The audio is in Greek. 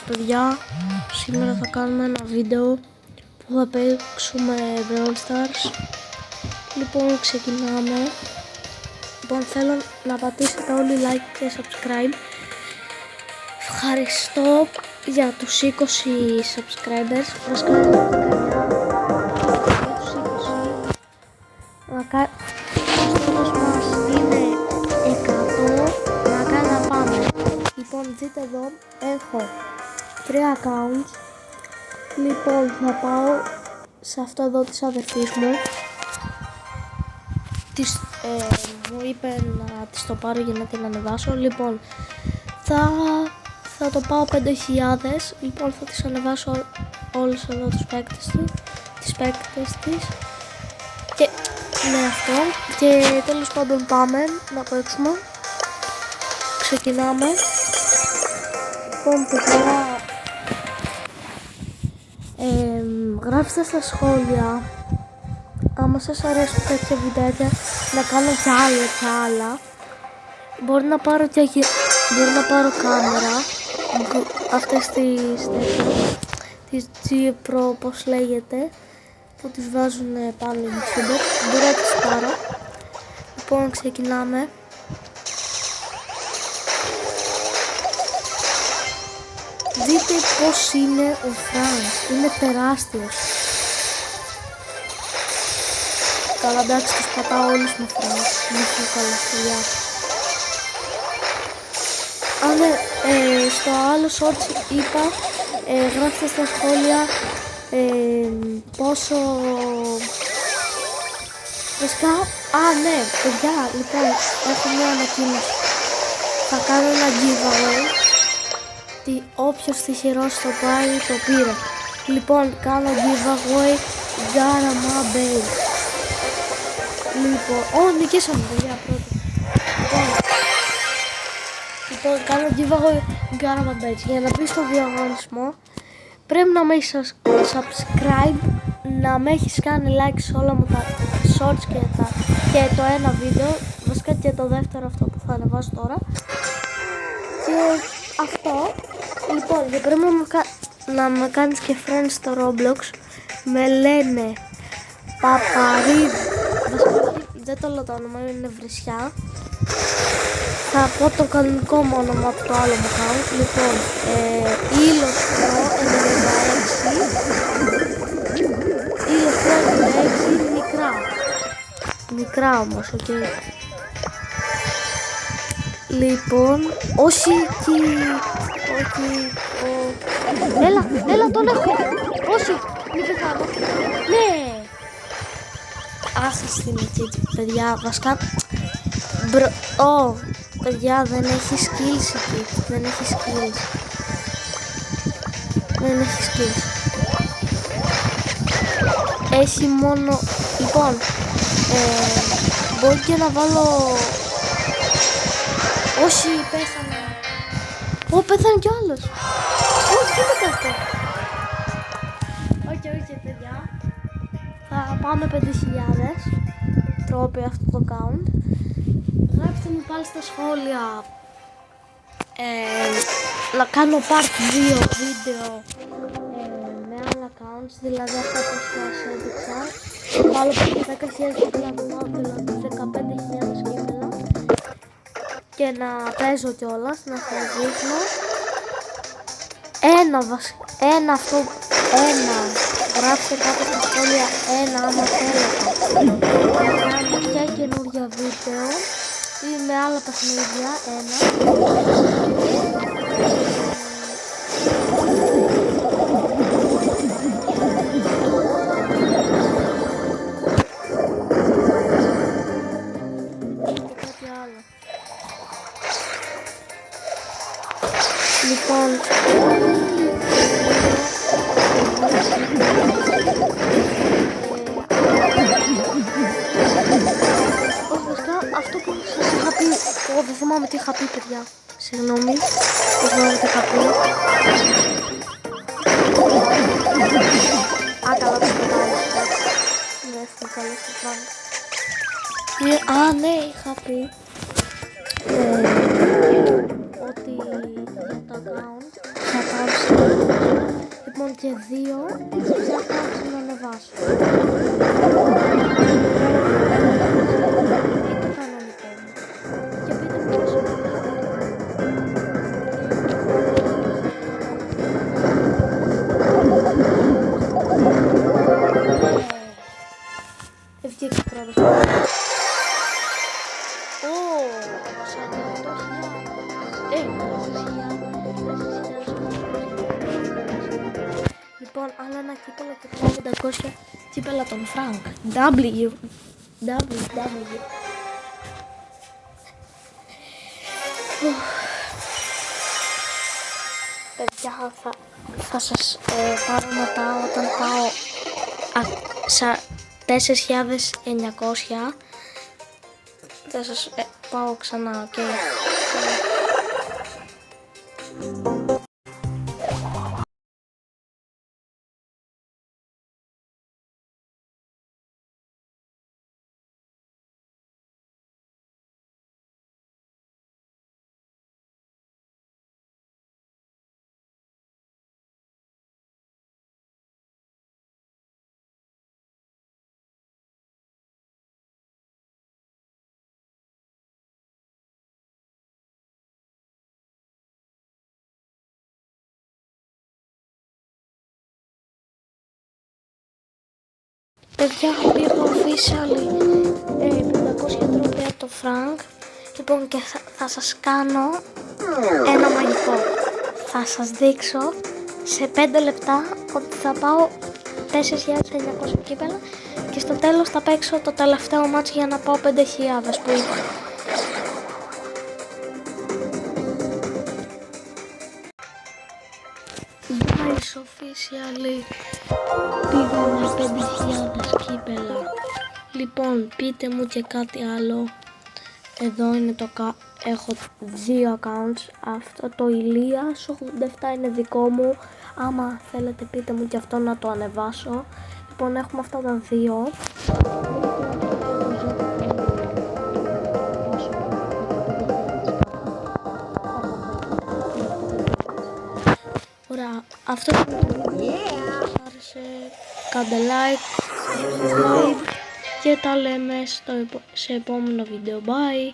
Παιδιά, σήμερα θα κάνουμε ένα βίντεο που θα παίξουμε Brawl Stars. Λοιπόν, ξεκινάμε. Λοιπόν, θέλω να πατήσετε όλοι like και subscribe. Ευχαριστώ για τους 20 subscribers. Βασικά για τους 20. Ο στόχος μας είναι 100. Να πάμε. Λοιπόν, δείτε εδώ, έχω 3 accounts. Λοιπόν, θα πάω σε αυτό εδώ της αδερφής μου. Μου είπε να της το πάρω για να την ανεβάσω. Λοιπόν, θα το πάω 5.000. Λοιπόν, θα τις ανεβάσω όλους εδώ τους παίκτες της. Και με αυτό. Και τέλος πάντων πάμε να παίξουμε. Ξεκινάμε. Λοιπόν, παιδιά, γράψτε στα σχόλια άμα σας αρέσουν τέτοια βιντεάκια να κάνω κι άλλα. Μπορεί να πάρω κάμερα, αυτές τις GoPro όπως λέγεται, που τις βάζουν πάνω οι YouTuber. Μπορεί να τις πάρω. Λοιπόν, ξεκινάμε. Δείτε πως είναι ο Φρανκ, είναι τεράστιος. Καλά, εντάξει, τους πατάω όλους με Φρανκ, είναι πιο καλά φιλιά. Αν στο άλλο shorts είπα, γράψτε στα σχόλια πόσο... Βασικά, ναι, παιδιά, λοιπόν, έχω μια ανακοίνωση. Θα κάνω ένα giveaway. Όποιος τυχερός το πάρει το πήρε. Λοιπόν, κάνω giveaway Γκάραμα Base. Λοιπόν, νικήσαμε παιδιά πρώτα. Λοιπόν, κάνω giveaway Γκάραμα Base. Για να μπει στο διαγωνισμό πρέπει να με έχεις subscribe, να με έχεις κάνει like σε όλα μου τα shorts και το ένα βίντεο. Βασικά και το δεύτερο, αυτό που θα ανεβάσω τώρα. Και αυτό. Λοιπόν, και πρέπει να με κάνεις και friends στο Roblox. Με λένε Παπαρίδη. Δεν το λέω το όνομα, είναι Βρισιά. Θα πω το κανονικό μου όνομα από το άλλο μου account. Λοιπόν, Ήλος Pro 96. Μικρά όμως, οκ. Λοιπόν, όχι. Έλα, τον έχω. Όχι, μην πεθάνω. Ναι. Άχαστη είναι εκεί, παιδιά. Βασικά, παιδιά, δεν έχει skills εκεί. Δεν έχει skills. Έχει μόνο... Λοιπόν, μπορεί και να βάλω... Όχι, πέθανε. Πέθανε κι άλλος. Όχι, τι είναι αυτό. Όχι, παιδιά. Θα πάμε 5.000 τρόποι αυτό το account. Γράψτε μου πάλι στα σχόλια να κάνω part 2 βίντεο με άλλα accounts, δηλαδή αυτά που σας έδειξα. Βάλω 10.000 κύπελα, δηλαδή 15.000 κύπελα. Και να παίζω κιόλας, να σας δείχνω. Γράψτε κάτω στα σχόλια άμα θέλετε να κάνω και καινούργια βίντεο ή με άλλα παιχνίδια. Λοιπόν, αυτό που σας είχα πει, δεν θυμάμαι τι είχα πει, παιδιά. Συγγνώμη, δεν θυμάμαι τι είχα πει. Καλά, το σπιτάλω. Ναι, εύκολα καλό στο πράγμα. Ναι, είχα πει ότι για το account θα πάω Λοιπόν και 2 για κάτι να ανεβάσω. Είναι το κανονικό μου. Και πείτε μου πόσο ευκαιρία πρώτος. Λοιπόν, άλλο ένα κύπελο και πάω 500 κύπελα των Φρανκ. W. Παιδιά, θα σας πάρω μετά όταν πάω 4.900. Θα σας πάω ξανά και... Παιδιά, πήγα official 500 τρόπια το Frank. Λοιπόν, και θα σας κάνω ένα μαγικό. Θα σας δείξω σε 5 λεπτά ότι θα πάω 4.900 κύπελα και στο τέλος θα παίξω το τελευταίο μάτς για να πάω 5.000 που είπα. Guys, officially πήγαμε 5.000 κύπελα. Λοιπόν, πείτε μου και κάτι άλλο. Εδώ είναι έχω 2 accounts. Αυτό το Ηλίας 87 είναι δικό μου. Άμα θέλετε πείτε μου και αυτό να το ανεβάσω. Λοιπόν, έχουμε αυτά τα 2. Ωραία, αυτό το βίντεο σας άρεσε, κάντε like, subscribe και τα λέμε σε επόμενο βίντεο. Bye!